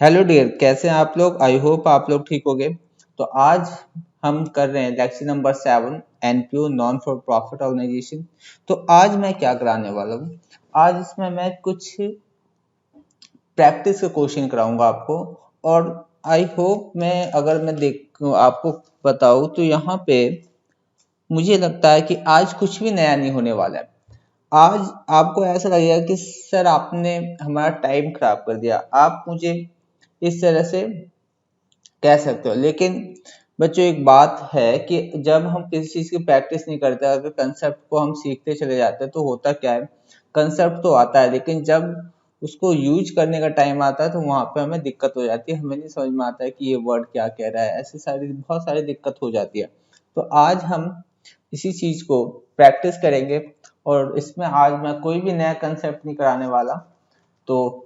Hello dear, कैसे हैं आप लोग। आई होप आप लोग ठीक होंगे। तो आज हम कर रहे हैं lecture number 7 NPO non for profit organisation. तो आज मैं क्या कराने वाला हूँ, आज इसमें मैं कुछ प्रैक्टिस के क्वेश्चन कराऊंगा आपको। और आई होप मैं देख आपको बताऊँ तो यहाँ पे मुझे लगता है कि आज कुछ भी नया नहीं होने वाला है। आज आपको ऐसा लगेगा कि सर आपने हमारा टाइम खराब कर दिया, आप मुझे इस तरह से कह सकते हो। लेकिन बच्चों एक बात है कि जब हम किसी चीज़ की प्रैक्टिस नहीं करते, अगर कंसेप्ट को हम सीखते चले जाते हैं तो होता क्या है, कंसेप्ट तो आता है लेकिन जब उसको यूज करने का टाइम आता है तो वहाँ पे हमें दिक्कत हो जाती है, हमें नहीं समझ में आता है कि ये वर्ड क्या कह रहा है, ऐसी सारी बहुत सारी दिक्कत हो जाती है। तो आज हम इसी चीज़ को प्रैक्टिस करेंगे और इसमें आज मैं कोई भी नया कंसेप्ट नहीं कराने वाला। तो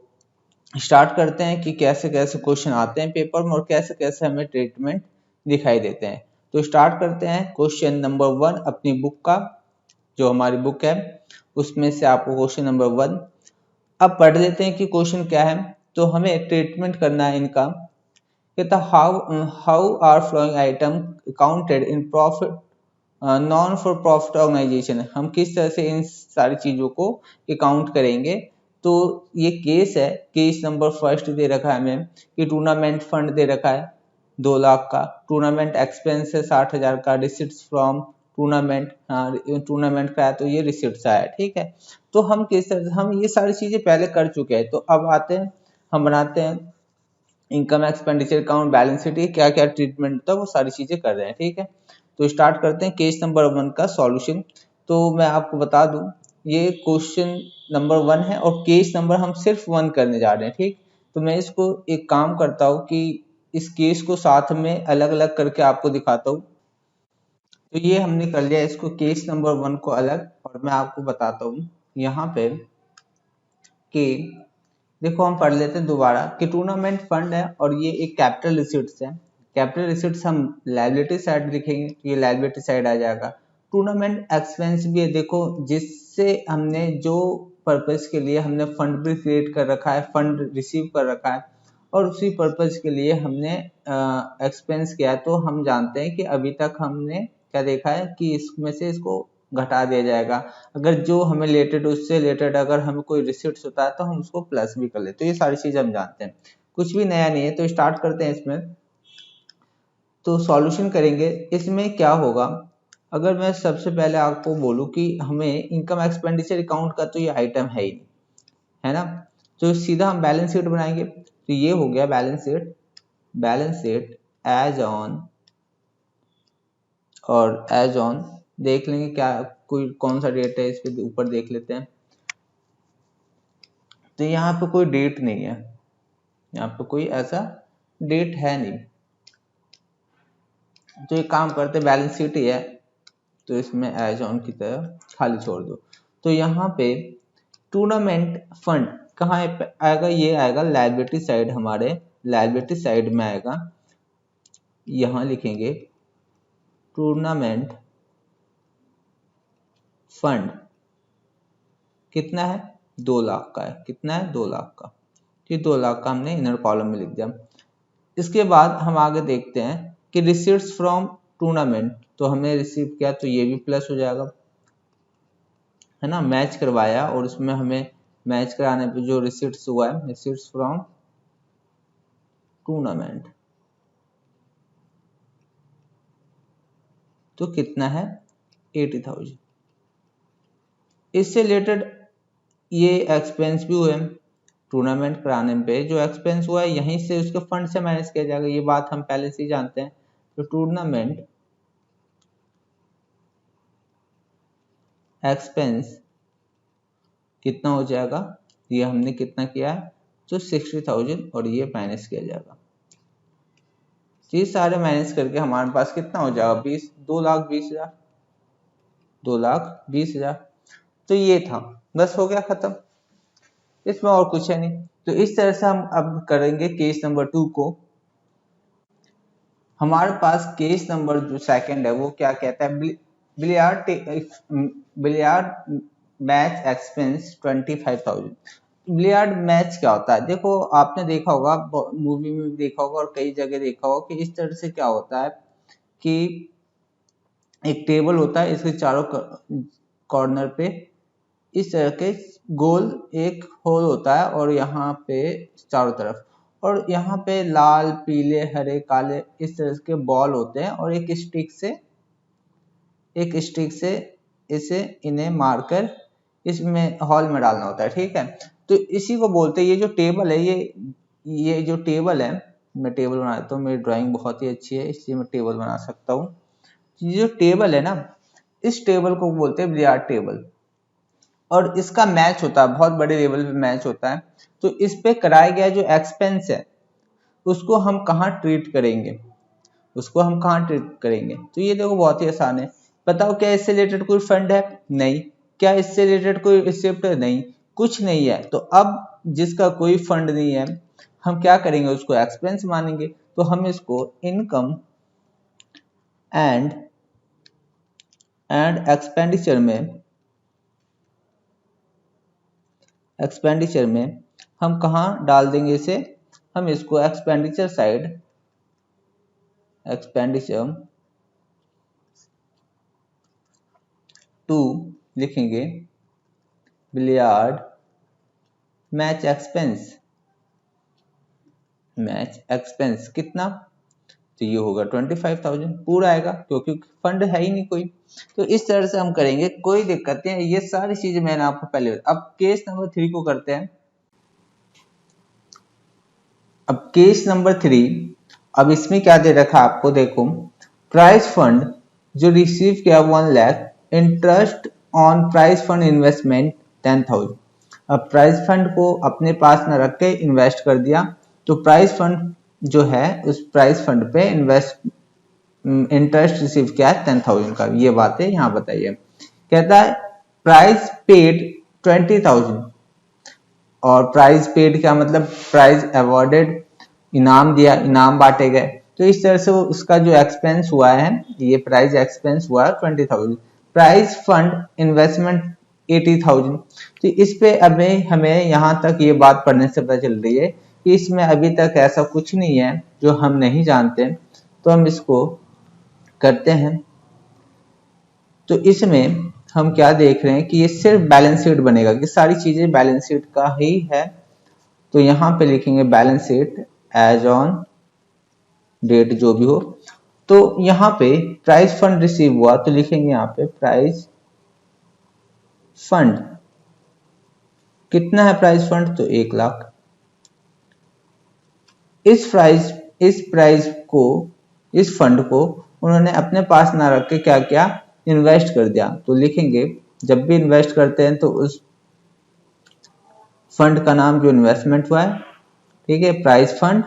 स्टार्ट करते हैं कि कैसे कैसे क्वेश्चन आते हैं पेपर में और कैसे कैसे हमें ट्रीटमेंट दिखाई देते हैं। तो स्टार्ट करते हैं क्वेश्चन नंबर 1 अपनी बुक का, जो हमारी बुक है उसमें से आपको क्वेश्चन नंबर 1 अब पढ़ लेते हैं कि क्वेश्चन क्या है। तो हमें ट्रीटमेंट करना है इनका। कहता how are flowing item counted in profit non for profit organisation, हम किस तरह से इन सारी चीजों को अकाउंट करेंगे। तो ये केस है, केस नंबर फर्स्ट दे रखा है हमें कि टूर्नामेंट फंड दे रखा है 2 लाख का, टूर्नामेंट एक्सपेंस है 60,000 का, रिसिप्ट फ्रॉम टूर्नामेंट, हाँ टूर्नामेंट का है तो ये रिसिप्ट आया, ठीक है। तो हम किस तरह हम ये सारी चीजें पहले कर चुके हैं। तो अब आते हैं, हम बनाते हैं income expenditure account, balance sheet, क्या क्या ट्रीटमेंट होता है वो सारी चीजें कर रहे हैं, ठीक है। तो स्टार्ट करते हैं केस नंबर 1 का सॉल्यूशन। तो मैं आपको बता दूं ये क्वेश्चन नंबर 1 है और केस नंबर हम सिर्फ 1 करने जा रहे हैं, ठीक। तो मैं इसको एक काम करता हूँ कि इस केस को साथ में अलग अलग करके आपको दिखाता हूँ। तो ये हमने कर लिया इसको केस नंबर 1 को अलग, और मैं आपको बताता हूँ यहाँ पे कि देखो हम पढ़ लेते हैं दोबारा कि टूर्नामेंट फंड है और ये एक कैपिटल रिसिप्ट्स है। कैपिटल रिसिप्ट्स हम लायबिलिटी साइड लिखेंगे तो ये लायबिलिटी साइड आ जाएगा। टूर्नामेंट एक्सपेंस भी है, देखो जिससे हमने जो पर्पस के लिए हमने फंड भी क्रिएट कर रखा है, फंड रिसीव कर रखा है और उसी पर्पस के लिए हमने एक्सपेंस किया है। तो हम जानते हैं कि अभी तक हमने क्या देखा है कि इसमें से इसको घटा दिया जाएगा। अगर जो हमें रिलेटेड उससे रिलेटेड अगर हमें कोई रिसिप्ट होता है तो हम उसको प्लस भी कर लेते हैं। तो ये सारी चीजें हम जानते हैं, कुछ भी नया नहीं है। तो स्टार्ट करते हैं इसमें। तो सॉल्यूशन करेंगे, इसमें क्या होगा। अगर मैं सबसे पहले आपको बोलूं कि हमें इनकम एक्सपेंडिचर अकाउंट का तो ये आइटम है ही नहीं, है ना। तो सीधा हम बैलेंस शीट बनाएंगे। तो ये हो गया balance sheet, balance sheet as on, और एज ऑन देख लेंगे क्या कोई कौन सा डेट है, इस पे ऊपर देख लेते हैं। तो यहाँ पे कोई डेट नहीं है, यहाँ पे कोई ऐसा डेट है नहीं। तो एक काम करते, बैलेंस शीट ही है तो इसमें एज ऑन की तरह खाली छोड़ दो। तो यहाँ पे टूर्नामेंट फंड कहाँ आएगा, ये आएगा लायबिलिटी साइड, हमारे लायबिलिटी साइड में आएगा। यहाँ लिखेंगे टूर्नामेंट फंड कितना है, 2 लाख का है। कितना है, 2 लाख का। ये 2 लाख का हमने इनर कॉलम में लिख दिया। इसके बाद हम आगे देखते हैं कि रिसीट्स फ्रॉम टूर्नामेंट, तो हमने रिसीव किया तो ये भी प्लस हो जाएगा, है ना। मैच करवाया और उसमें हमें मैच कराने पे जो रिसीट्स हुआ है, रिसीट्स फ्रॉम टूर्नामेंट, तो कितना है 80,000। इससे रिलेटेड ये एक्सपेंस भी हुए, टूर्नामेंट कराने पे जो एक्सपेंस हुआ है यहीं से उसके फंड से माइनस किया जाएगा, ये बात हम पहले से ही जानते हैं। तो टूर्नामेंट एक्सपेंस कितना हो जाएगा, ये हमने कितना किया है तो 60,000, और ये माइनस किया जाएगा। ये सारे माइनस करके हमारे पास कितना हो जाएगा, 2,20,000, 2,20,000। तो ये था, बस हो गया खत्म, इसमें और कुछ है नहीं। तो इस तरह से हम अब करेंगे केस नंबर 2 को। हमारे पास केस नंबर जो सेकंड है वो क्या कहता है, billiard match expense 25,000। Billiard match क्या होता है? देखो आपने देखा होगा, मूवी में भी देखा होगा और कई जगह देखा होगा कि इस तरह से क्या होता है कि एक टेबल होता है, इसके चारों कॉर्नर पे इस तरह के गोल एक होल होता है और यहाँ पे चारों तरफ, और यहाँ पे लाल पीले हरे काले इस तरह के बॉल होते हैं और एक स्टिक से इसे इन्हें मारकर इसमें हॉल में डालना होता है। ठीक है, तो इसी को बोलते हैं, ये जो टेबल है, ये जो टेबल है, मैं टेबल बना देता हूँ, मेरी ड्राइंग बहुत ही अच्छी है इसलिए मैं टेबल बना सकता हूँ। ये जो टेबल है ना, इस टेबल को बोलते हैं बिलियर्ड टेबल, और इसका मैच होता है, बहुत बड़े लेवल पे मैच होता है। तो इस पे कराया गया जो एक्सपेंस है उसको हम कहाँ ट्रीट करेंगे, तो ये देखो बहुत ही आसान है। बताओ क्या इससे रिलेटेड कोई फंड है? नहीं। क्या इससे रिलेटेड कोई रिसिप्ट है? नहीं, कुछ नहीं है। तो अब जिसका कोई फंड नहीं है हम क्या करेंगे, उसको एक्सपेंस मानेंगे। तो हम इसको इनकम एंड एक्सपेंडिचर में हम कहाँ डाल देंगे इसे, हम इसको एक्सपेंडिचर साइड, एक्सपेंडिचर टू लिखेंगे बिलियर्ड मैच एक्सपेंस कितना, तो ये होगा 25,000 पूरा आएगा क्योंकि फंड है ही नहीं कोई। तो इस तरह से हम करेंगे, कोई दिक्कत नहीं है। ये सारी चीजें मैंने आपको पहले, अब केस नंबर 3 को करते हैं। अब केस नंबर 3, अब इसमें क्या दे रखा है आपको, देखो प्राइज फंड जो रिसीव किया 1 lakh, interest on prize fund investment 10,000। अब प्राइज फंड को अपने पास न रख के इन्वेस्ट कर दिया, तो प्राइज फंड जो है उस प्राइज फंड पे इंटरेस्ट रिसीव किया है 10,000 का। ये बात है यहाँ बताइए। कहता है प्राइस पेड 20,000, और प्राइज पेड क्या मतलब, प्राइज अवॉर्डेड, इनाम दिया, इनाम बांटे गए। तो इस तरह से उसका जो एक्सपेंस हुआ है, ये प्राइज एक्सपेंस हुआ है 20,000। Prize fund investment 80,000। तो इस पे अभी हमें यहाँ तक ये बात पढ़ने से पता चल रही है कि इसमें अभी तक ऐसा कुछ नहीं है जो हम नहीं जानते, तो हम इसको करते हैं। तो इसमें हम क्या देख रहे हैं कि ये सिर्फ बैलेंस शीट बनेगा, कि सारी चीजें बैलेंस शीट का ही है। तो यहाँ पे लिखेंगे balance sheet as on date जो भी हो। तो यहाँ पे प्राइस फंड रिसीव हुआ तो लिखेंगे यहाँ पे प्राइस फंड कितना है, प्राइस फंड तो 1 लाख। इस फंड को उन्होंने अपने पास ना रख के क्या किया, इन्वेस्ट कर दिया। तो लिखेंगे जब भी इन्वेस्ट करते हैं तो उस फंड का नाम जो इन्वेस्टमेंट हुआ है, ठीक है, प्राइस फंड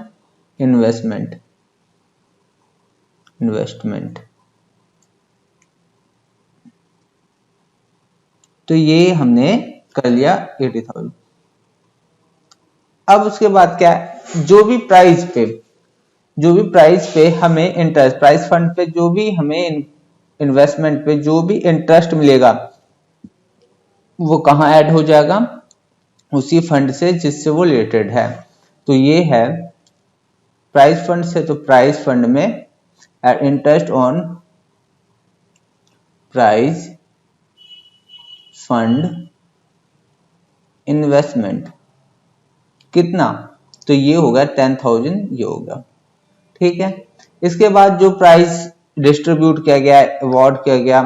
इन्वेस्टमेंट। तो ये हमने कर लिया 80,000। अब उसके बाद क्या है, जो भी प्राइस पे हमें इंटरेस्ट, प्राइस फंड पे जो भी हमें इन्वेस्टमेंट पे जो भी इंटरेस्ट मिलेगा वो कहाँ ऐड हो जाएगा, उसी फंड से जिससे वो रिलेटेड है। तो ये है प्राइस फंड से, तो प्राइस फंड में interest on price fund investment कितना, तो ये होगा 10,000, ये होगा। ठीक है, इसके बाद जो प्राइस डिस्ट्रीब्यूट किया गया, अवार्ड किया गया,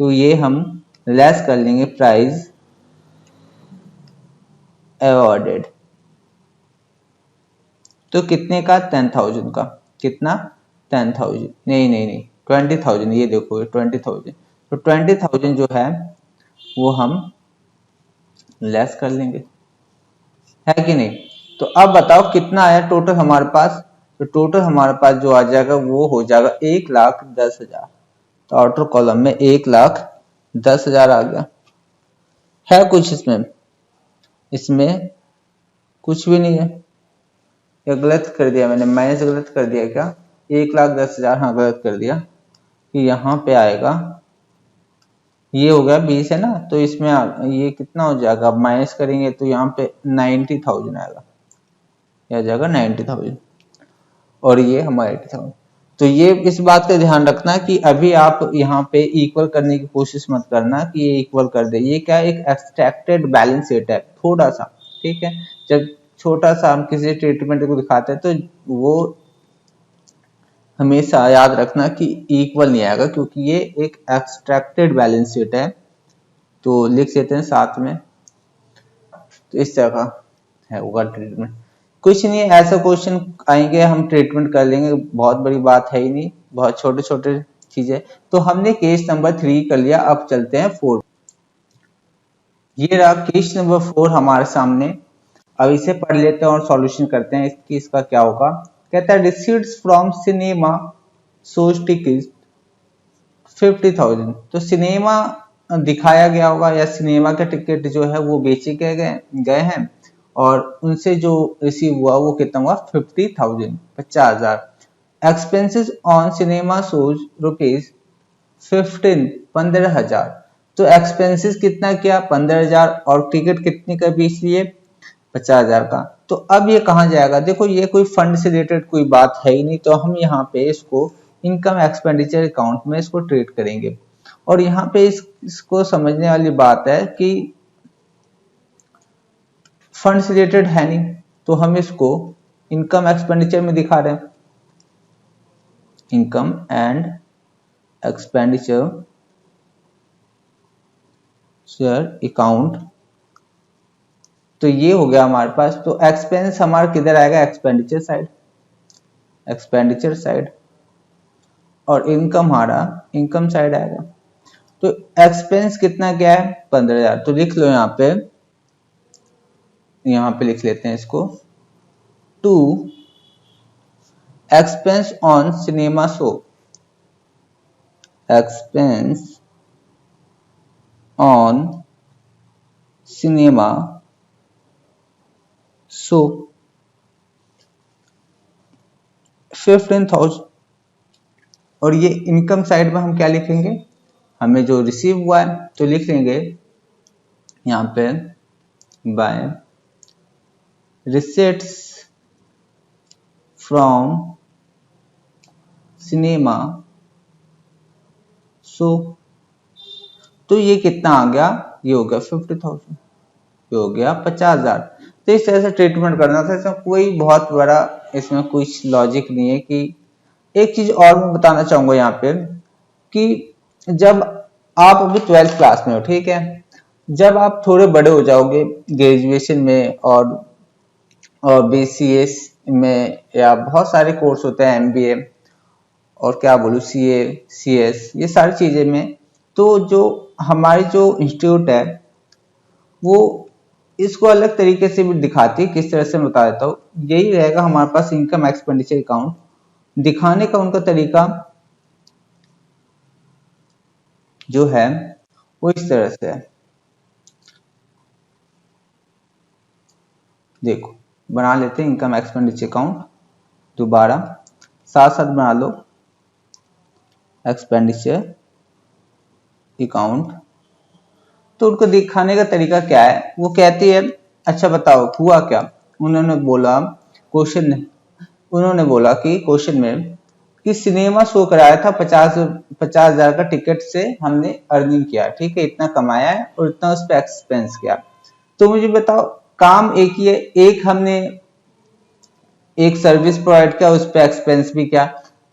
तो ये हम लेस कर लेंगे प्राइस अवॉर्डेड। तो कितने का, 10,000 का। कितना, 10,000, नहीं 20,000, ये देखो 20,000। तो 20,000 जो है वो हम लेस कर लेंगे, है कि नहीं। तो अब बताओ कितना आया टोटल हमारे पास, तो टोटल हमारे पास जो आ जाएगा वो हो जाएगा 1,10,000। तो आउटर कॉलम में 1,10,000 आ गया। है कुछ इसमें कुछ भी नहीं है, या गलत कर दिया मैंने, माइनस गलत कर दिया क्या, 1,10,000, हाँ गलत कर दिया। कि यहाँ पे आएगा ये हो गया 20 है ना, तो इसमें ये कितना हो जाएगा, माइनस करेंगे तो यहाँ पे 90,000 आएगा, यह जाएगा 90,000 और ये हमारा 80,000। तो ये इस बात का ध्यान रखना कि अभी आप यहाँ पे इक्वल करने की कोशिश मत करना कि ये इक्वल कर दे, ये क्या एक एक्सट्रैक्टेड बैलेंस शीट है थोड़ा सा, ठीक है। जब छोटा सा हम किसी ट्रीटमेंट को दिखाते हैं तो वो हमेशा याद रखना कि इक्वल नहीं आएगा, क्योंकि ये एक एक्सट्रैक्टेड बैलेंस शीट है। तो लिख देते हैं साथ में, तो इस तरह का है होगा ट्रीटमेंट। कुछ नहीं, ऐसा क्वेश्चन आएंगे हम ट्रीटमेंट कर लेंगे, बहुत बड़ी बात है ही नहीं, बहुत छोटे छोटे चीजें। तो हमने केस नंबर 3 कर लिया, अब चलते हैं 4। ये रहा केस नंबर 4 हमारे सामने। अब इसे पढ़ लेते हैं और सॉल्यूशन करते हैं कि इसका क्या होगा। कहता है receipts from cinema shows ticket 50,000। तो सिनेमा दिखाया गया होगा या सिनेमा के टिकट जो है वो बेचे गए हैं और उनसे जो रिसीव हुआ वो कितना हुआ 50,000, 50,000। Expenses on cinema shows rupees 15,000। तो एक्सपेंसेस कितना किया 15,000 और टिकट कितने का बेच लिए 50,000 का। तो अब ये कहाँ जाएगा, देखो ये कोई फंड से रिलेटेड कोई बात है ही नहीं, तो हम यहाँ पे इसको इनकम एक्सपेंडिचर अकाउंट में इसको ट्रीट करेंगे। और यहाँ पे इसको समझने वाली बात है कि फंड से रिलेटेड है नहीं, तो हम इसको इनकम एक्सपेंडिचर में दिखा रहे हैं, इनकम एंड एक्सपेंडिचर अकाउंट। तो ये हो गया हमारे पास। तो एक्सपेंस हमारा किधर आएगा, एक्सपेंडिचर साइड, एक्सपेंडिचर साइड, और इनकम हमारा इनकम साइड आएगा। तो एक्सपेंस कितना क्या है 15,000, तो लिख लो यहाँ पे लिख लेते हैं इसको, to expense on cinema show, expense on cinema show 15,000। और ये इनकम साइड में हम क्या लिखेंगे, हमें जो रिसीव हुआ है तो लिख लेंगे यहाँ पे by receipts from cinema show. तो ये कितना आ गया, ये हो गया 50,000, ये हो गया 50,000। तो इस तरह से ट्रीटमेंट करना था, इसमें कोई बहुत बड़ा इसमें कुछ लॉजिक नहीं है। कि एक चीज और मैं बताना चाहूंगा यहाँ पे कि जब आप अभी 12th क्लास में हो, ठीक है, जब आप थोड़े बड़े हो जाओगे ग्रेजुएशन में और बीसीएस में, या बहुत सारे कोर्स होते हैं एमबीए और क्या बोलूं सीए सीएस, ये सारी चीजें में, तो जो हमारी जो इंस्टीट्यूट है वो इसको अलग तरीके से भी दिखाती है। किस तरह से मैं बता देता हूँ, यही रहेगा हमारे पास इनकम एक्सपेंडिचर अकाउंट दिखाने का उनका तरीका जो है वो इस तरह से है। देखो बना लेते हैं इनकम एक्सपेंडिचर अकाउंट, दोबारा साथ साथ बना लो एक्सपेंडिचर अकाउंट। तो उनको दिखाने का तरीका क्या है, वो कहती है अच्छा बताओ हुआ क्या। उन्होंने बोला कि क्वेश्चन में कि सिनेमा शो कराया था 50,000 का टिकट से हमने अर्निंग किया, ठीक है, इतना कमाया है और इतना उस पर एक्सपेंस किया। तो मुझे बताओ काम एक ही है, एक हमने एक सर्विस प्रोवाइड किया, उस पर एक्सपेंस भी किया।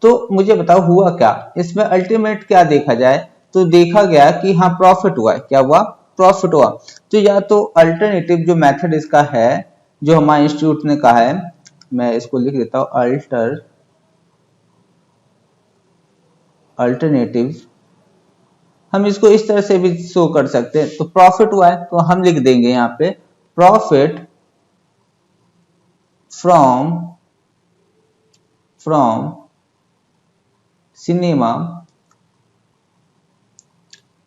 तो मुझे बताओ हुआ क्या इसमें, अल्टीमेट क्या देखा जाए, तो देखा गया कि हाँ प्रॉफिट हुआ है। क्या हुआ, प्रॉफिट हुआ। तो या तो अल्टरनेटिव जो मेथड इसका है, जो हमारे इंस्टीट्यूट ने कहा है, मैं इसको लिख देता हूं अल्टरनेटिव, हम इसको इस तरह से भी शो कर सकते हैं। तो प्रॉफिट हुआ है तो हम लिख देंगे यहाँ पे प्रॉफिट फ्रॉम सिनेमा।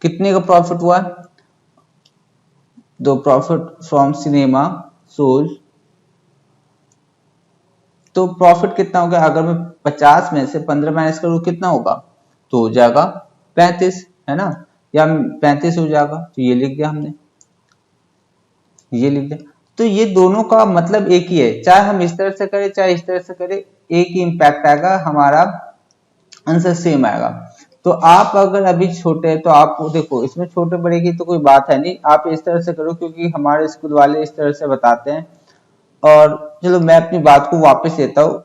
कितने का प्रॉफिट हुआ, तो प्रॉफिट फ्रॉम सिनेमा शोज। तो प्रॉफिट कितना होगा, अगर मैं 50 में से 15 माइनस करूं कितना होगा, तो हो जाएगा 35, है ना। या 35 हो जाएगा, तो ये लिख दिया हमने, ये लिख दिया। तो ये दोनों का मतलब एक ही है, चाहे हम इस तरह से करें चाहे इस तरह से करें, एक ही इम्पैक्ट आएगा, हमारा आंसर सेम आएगा। तो आप अगर अभी छोटे हैं तो आप देखो, इसमें छोटे बड़े की तो कोई बात है नहीं, आप इस तरह से करो क्योंकि हमारे स्कूल वाले इस तरह से बताते हैं। और चलो मैं अपनी बात को वापस लेता हूँ,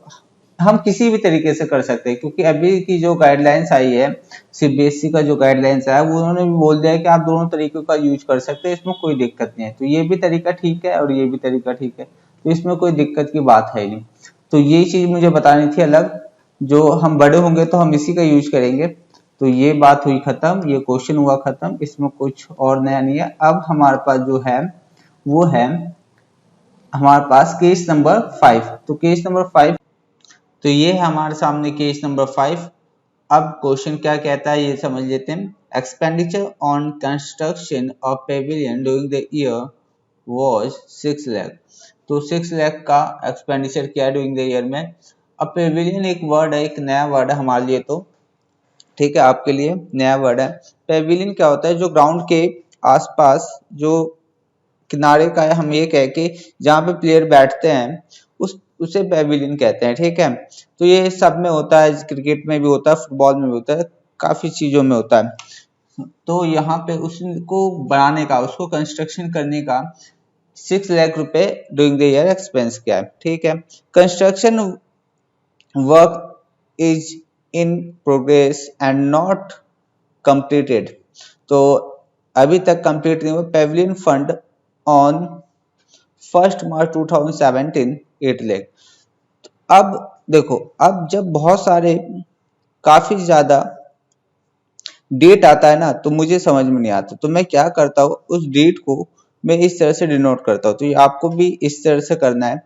हम किसी भी तरीके से कर सकते हैं क्योंकि अभी की जो गाइडलाइंस आई है, सीबीएसई का जो गाइडलाइंस आया वो उन्होंने भी बोल दिया है कि आप दोनों तरीकों का यूज कर सकते हैं, इसमें कोई दिक्कत नहीं है। तो ये भी तरीका ठीक है और ये भी तरीका ठीक है, तो इसमें कोई दिक्कत की बात है नहीं। तो ये चीज मुझे बतानी थी अलग, जो हम बड़े होंगे तो हम इसी का यूज करेंगे। तो ये बात हुई खत्म, ये क्वेश्चन हुआ खत्म, इसमें कुछ और नया नहीं है। अब हमारे पास जो है वो है हमारे पास केस नंबर 5। तो केस नंबर 5, तो ये है हमारे सामने केस नंबर 5। अब क्वेश्चन क्या कहता है ये समझ लेते हैं। Expenditure on construction of Pavilion during the year was 6 lakh. तो 6 लाख का एक्सपेंडिचर किया ड्यूरिंग द ईयर में। अब पेविलियन एक वर्ड है, एक नया वर्ड है हमारे लिए, तो ठीक है, आपके लिए नया वर्ड है। पेविलियन क्या होता है, जो ग्राउंड के आसपास जो किनारे का है, हम ये कह के जहाँ पे प्लेयर बैठते हैं उसे पेविलियन कहते हैं, ठीक है। तो ये सब में होता है, क्रिकेट में भी होता है, फुटबॉल में भी होता है, काफी चीजों में होता है। तो यहाँ पे उसको बनाने का, उसको कंस्ट्रक्शन करने का 6 लाख रुपए ड्यूरिंग द ईयर एक्सपेंस किया है, ठीक है। Construction work is in progress and not completed. तो अभी तक कंप्लीट नहीं हुआ। पेविलियन फंड ऑन 1 मार्च 2017 8 लाख। अब देखो, अब जब बहुत सारे काफी ज्यादा डेट आता है ना, तो मुझे समझ में नहीं आता, तो मैं क्या करता हूँ, उस डेट को मैं इस तरह से डिनोट करता हूँ। तो ये आपको भी इस तरह से करना है।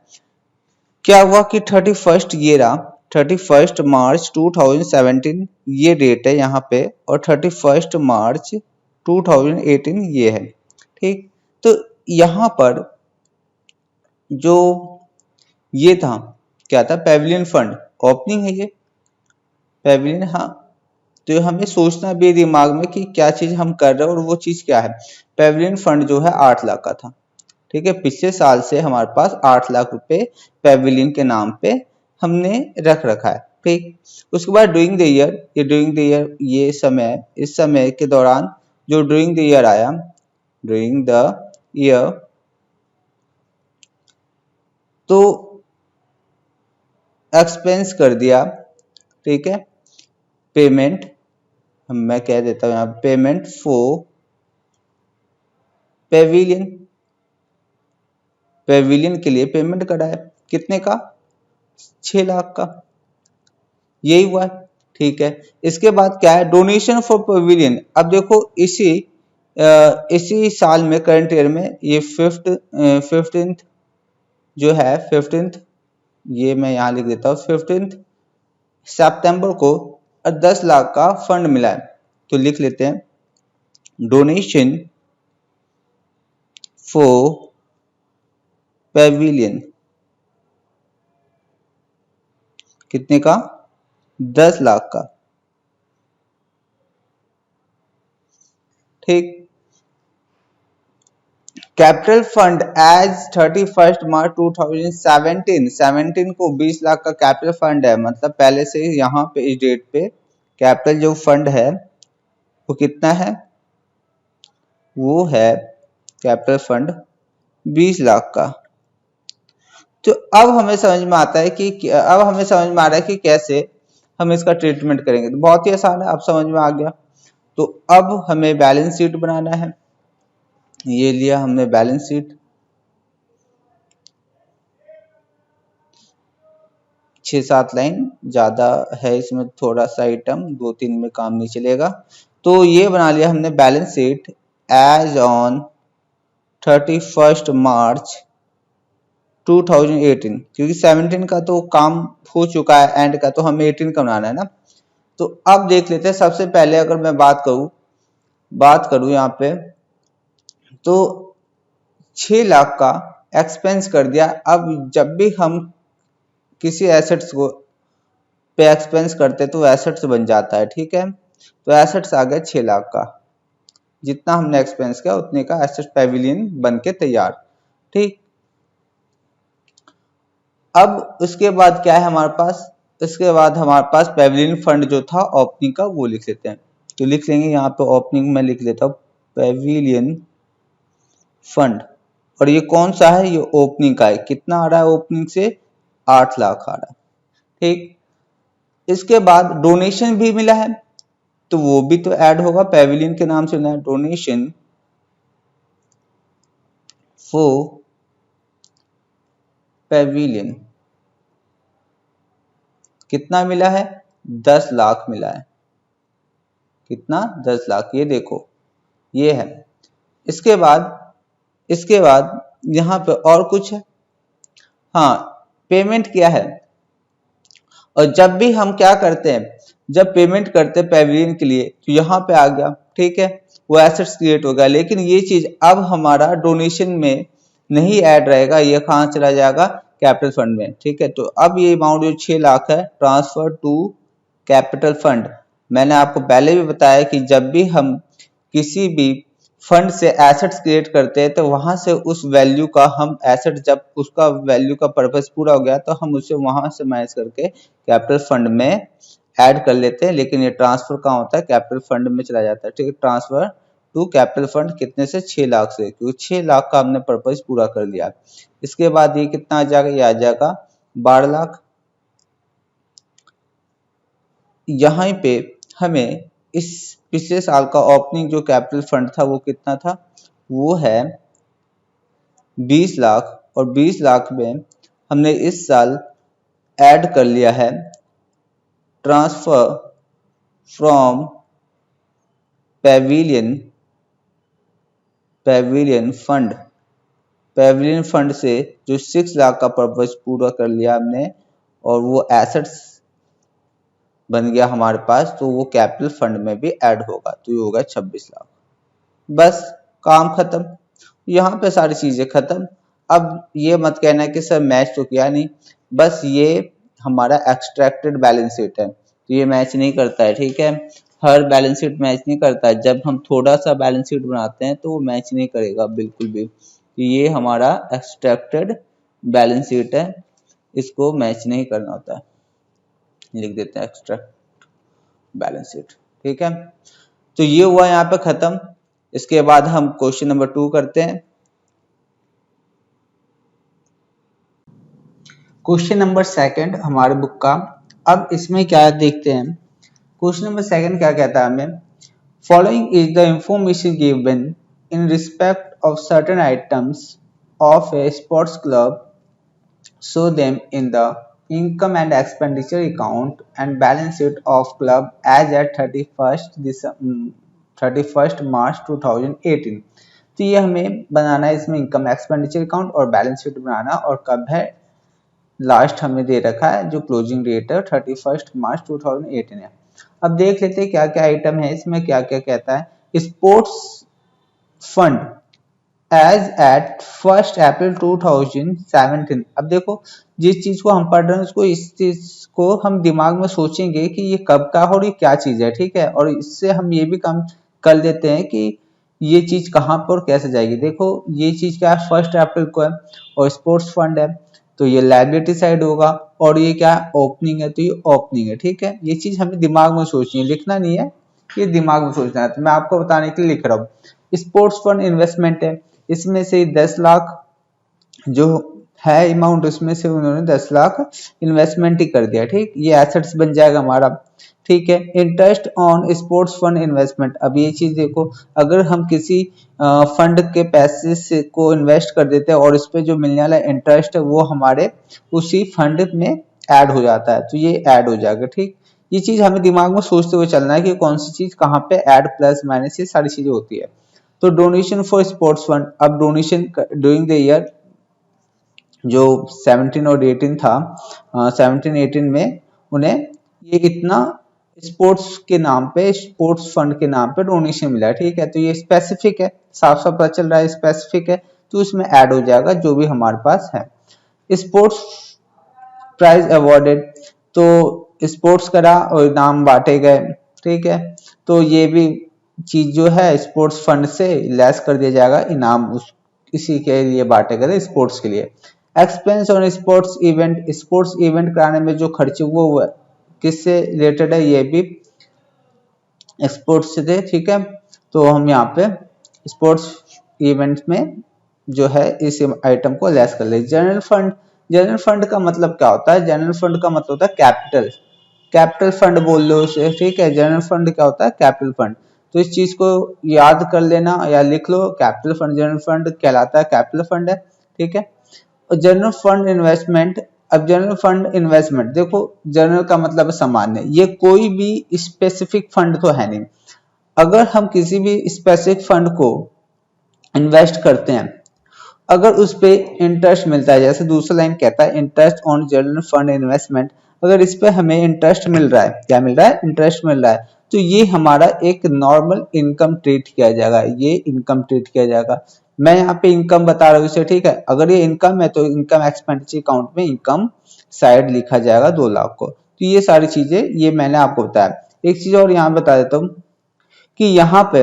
क्या हुआ कि 31st ये रहा, 31 मार्च 2017 ये डेट है यहाँ पे, और 31 मार्च 2018 ये है, ठीक। तो यहाँ पर जो ये था, क्या था, पेविलियन फंड ओपनिंग है ये पेविलियन, हाँ। तो हमें सोचना भी दिमाग में कि क्या चीज हम कर रहे हैं और वो चीज क्या है। पेविलियन फंड जो है 8 लाख का था, ठीक है। पिछले साल से हमारे पास 8 लाख रुपए पेविलियन के नाम पे हमने रख रखा है, ठीक। उसके बाद ड्यूरिंग द ईयर, ये ड्यूरिंग द ईयर, ये समय, इस समय के दौरान जो ड्यूरिंग द ईयर आया, ड्यूरिंग द ईयर, तो एक्सपेंस कर दिया, ठीक है। पेमेंट, मैं कह देता हूं यहाँ पेमेंट फॉर पेविलियन, पेविलियन के लिए पेमेंट करा है, कितने का, 6 लाख का, यही हुआ, ठीक है। इसके बाद क्या है, डोनेशन फॉर पेविलियन। अब देखो इसी साल में, करंट ईयर में, ये 15th जो है, 15th, ये मैं यहाँ लिख देता हूँ, 15 सितंबर को 10 लाख का फंड मिला है। तो लिख लेते हैं डोनेशन फॉर पेविलियन, कितने का, 10 लाख का, ठीक। कैपिटल फंड एज 31 मार्च 2017, 17 को 20 लाख का कैपिटल फंड है, मतलब पहले से यहाँ पे इस डेट पे कैपिटल जो फंड है वो कितना है, वो है कैपिटल फंड 20 लाख का। तो अब हमें समझ में आता है कि अब हमें समझ में आ रहा है कि कैसे हम इसका ट्रीटमेंट करेंगे। तो बहुत ही आसान है, अब समझ में आ गया। तो अब हमें बैलेंस शीट बनाना है। ये लिया हमने बैलेंस शीट, 6-7 लाइन ज्यादा है इसमें, थोड़ा सा आइटम 2-3 में काम नहीं चलेगा। तो ये बना लिया हमने balance sheet as on 31 March 2018, क्योंकि 17 का तो काम हो चुका है एंड का, तो हमें 18 का बनाना है ना। तो अब देख लेते हैं। सबसे पहले अगर मैं बात करूं यहाँ पे, तो 6 लाख का एक्सपेंस कर दिया। अब जब भी हम किसी एसेट्स को पे एक्सपेंस करते तो एसेट्स बन जाता है, ठीक है। तो एसेट्स आ गए 6 लाख का, जितना हमने एक्सपेंस किया उतने का एसेट पैविलियन बन के तैयार। ठीक, अब उसके बाद क्या है हमारे पास, इसके बाद हमारे पास पैविलियन फंड जो था ओपनिंग का वो लिख लेते हैं। तो लिख लेंगे यहाँ पे ओपनिंग में लिख लेता हूँ पैविलियन फंड, और ये कौन सा है, ये ओपनिंग का है। कितना आ रहा है ओपनिंग से, 8 लाख आ रहा है। ठीक, इसके बाद डोनेशन भी मिला है तो वो भी तो ऐड होगा, पैविलियन के नाम से मिला है डोनेशन फॉर पैविलियन। कितना मिला है, 10 लाख मिला है। कितना, 10 लाख, ये देखो ये है। इसके बाद यहाँ पे और कुछ है, हाँ पेमेंट क्या है। और जब भी हम क्या करते हैं, जब पेमेंट करते हैं पैविलियन के लिए तो यहाँ पे आ गया, ठीक है, वो एसेट्स क्रिएट हो गया। लेकिन ये चीज अब हमारा डोनेशन में नहीं ऐड रहेगा, ये कहाँ चला जाएगा, कैपिटल फंड में। ठीक है, तो अब ये अमाउंट जो 6 लाख है ट्रांसफर टू कैपिटल फंड। मैंने आपको पहले भी बताया कि जब भी हम किसी भी फंड से एसेट्स क्रिएट करते हैं तो वहां से उस वैल्यू का हम एसेट, जब उसका वैल्यू का पर्पस पूरा हो गया तो हम उसे वहां से मैनेज करके कैपिटल फंड में ऐड कर लेते हैं। लेकिन ये ट्रांसफर कहाँ होता है, कैपिटल फंड में चला जाता है। ठीक है, ट्रांसफर टू कैपिटल फंड कितने से, 6 लाख से, क्योंकि 6 लाख का हमने पर्पस पूरा कर लिया। इसके बाद ये कितना आ जाएगा, ये आ जाएगा 12 लाख। यहाँ पे हमें इस पिछले साल का ओपनिंग जो कैपिटल फंड था वो कितना था, वो है 20 लाख, और 20 लाख में हमने इस साल ऐड कर लिया है ट्रांसफर फ्रॉम पैविलियन फंड से जो 6 लाख का पर्पस पूरा कर लिया हमने, और वो एसेट्स बन गया हमारे पास, तो वो कैपिटल फंड में भी ऐड होगा, तो ये होगा 26 लाख। बस काम खत्म, यहाँ पे सारी चीजें खत्म। अब ये मत कहना कि सर मैच तो किया नहीं, बस ये हमारा एक्सट्रैक्टेड बैलेंस शीट है, तो ये मैच नहीं करता है। ठीक है, हर बैलेंस शीट मैच नहीं करता है। जब हम थोड़ा सा बैलेंस शीट बनाते हैं तो वो मैच नहीं करेगा बिल्कुल भी। तो ये हमारा एक्सट्रैक्टेड बैलेंस शीट है, इसको मैच नहीं करना होता है, लिख देते हैं एक्सट्रैक्ट बैलेंस शीट। ठीक है, तो ये हुआ यहाँ पे खत्म। इसके बाद हम क्वेश्चन नंबर 2 करते हैं। क्वेश्चन नंबर 2 हमारे बुक का। अब इसमें क्या देखते हैं, क्वेश्चन नंबर 2 क्या कहता है हमें, following is the information given in respect of certain items of A sports club, show them in the income and expenditure account and balance sheet of club as at 31st March 2018। तो ये हमें बनाना है, इसमें income expenditure account और balance sheet बनाना, और कब है, last हमें दे रखा है जो क्लोजिंग डेट है 31 मार्च 2018 है। अब देख लेते हैं क्या क्या आइटम है इसमें, क्या क्या कहता है। स्पोर्ट्स फंड एज एट 1 अप्रैल 2017। अब देखो जिस चीज को हम पढ़ रहे हैं उसको, इस चीज को हम दिमाग में सोचेंगे कि ये कब का और ये क्या चीज है। ठीक है, और इससे हम ये भी काम कर लेते हैं कि ये चीज कहाँ पर कैसे जाएगी। देखो ये चीज क्या है, 1 अप्रैल को है और स्पोर्ट्स फंड है, तो ये लायबिलिटी साइड होगा, और ये क्या है, ओपनिंग है, तो ये ओपनिंग है। ठीक है, ये चीज हमें दिमाग में सोचनी है, लिखना नहीं है, ये दिमाग में सोचना है। तो मैं आपको बताने के लिए लिख रहा हूँ। स्पोर्ट्स फंड इन्वेस्टमेंट है, इसमें से 10 लाख जो है अमाउंट, उसमें से उन्होंने 10 लाख इन्वेस्टमेंट ही कर दिया। ठीक, ये एसेट्स बन जाएगा हमारा। ठीक है, interest on sports fund investment. अब ये चीज देखो, अगर हम किसी फंड के पैसे से को इन्वेस्ट कर देते हैं और इस पे जो मिलने वाला इंटरेस्ट है वो हमारे उसी फंड में ऐड हो जाता है, तो ये ऐड हो जाएगा। ठीक, ये चीज हमें दिमाग में सोचते हुए चलना है कि कौन सी चीज कहाँ पे ऐड, प्लस माइनस, ये सारी चीजें होती है। तो डोनेशन फॉर स्पोर्ट्स फंड, अब डोनेशन ड्यूरिंग द ईयर जो 17 और 18 था, 17-18 में उन्हें ये इतना स्पोर्ट्स के नाम पे, स्पोर्ट्स फंड के नाम पे डोनेशन मिला है। ठीक है, तो ये स्पेसिफिक है, साफ साफ पता चल रहा है स्पेसिफिक है, तो इसमें ऐड हो जाएगा जो भी हमारे पास है। स्पोर्ट्स प्राइज अवॉर्डेड, तो स्पोर्ट्स करा और इनाम बांटे गए। ठीक है, तो ये भी चीज जो है स्पोर्ट्स फंड से लेस कर दिया जाएगा, इनाम उस इसी के लिए बांटे गए स्पोर्ट्स के लिए। एक्सपेंस ऑन स्पोर्ट्स इवेंट कराने में जो खर्चे वो किससे रिलेटेड है, ये भी स्पोर्ट्स से थे, ठीक है। तो हम यहाँ पे स्पोर्ट्स इवेंट में जो है इस आइटम को लेस कर ले। जनरल फंड का मतलब क्या होता है? जनरल फंड का मतलब होता है कैपिटल फंड बोल लो उसे, ठीक है। जनरल फंड क्या होता है? Capital fund. तो इस चीज को याद कर लेना या लिख लो, कैपिटल फंड जनरल फंड कहलाता है, कैपिटल फंड है, ठीक है। और जनरल फंड इन्वेस्टमेंट, अब जनरल फंड इन्वेस्टमेंट देखो, जनरल का मतलब सामान्य, ये कोई भी स्पेसिफिक फंड तो है नहीं। अगर हम किसी भी स्पेसिफिक फंड को इन्वेस्ट करते हैं, अगर उस पे इंटरेस्ट मिलता है, जैसे दूसरा लाइन कहता है interest on general fund investment, अगर इस पे हमें इंटरेस्ट मिल रहा है, क्या मिल रहा है? इंटरेस्ट मिल रहा है, तो ये हमारा एक नॉर्मल इनकम ट्रीट किया जाएगा, ये इनकम ट्रीट किया जाएगा। मैं यहाँ पे इनकम बता रहा हूँ इसे, ठीक है। अगर ये इनकम है तो इनकम एक्सपेंडिचर अकाउंट में इनकम साइड लिखा जाएगा 2 लाख को। तो ये सारी चीजें ये मैंने आपको बताया। एक चीज और यहाँ बता देता हूँ कि यहाँ पे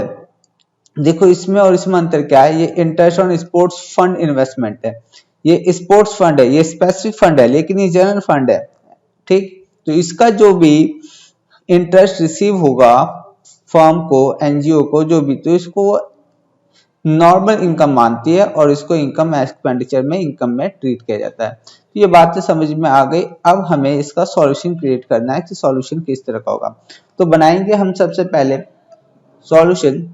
देखो, इसमें और इसमें अंतर क्या है। ये interest on sports fund investment है, ये स्पोर्ट्स फंड है, ये स्पेसिफिक फंड है, लेकिन ये जनरल फंड है, ठीक। तो इसका जो भी इंटरेस्ट रिसीव होगा फर्म को, एनजीओ को, जो भी, तो इसको नॉर्मल इनकम मानती है और इसको इनकम एक्सपेंडिचर में इनकम में ट्रीट किया जाता है। तो ये बातें समझ में आ गई। अब हमें इसका सॉल्यूशन क्रिएट करना है कि सॉल्यूशन किस तरह का होगा। तो बनाएंगे हम सबसे पहले सॉल्यूशन,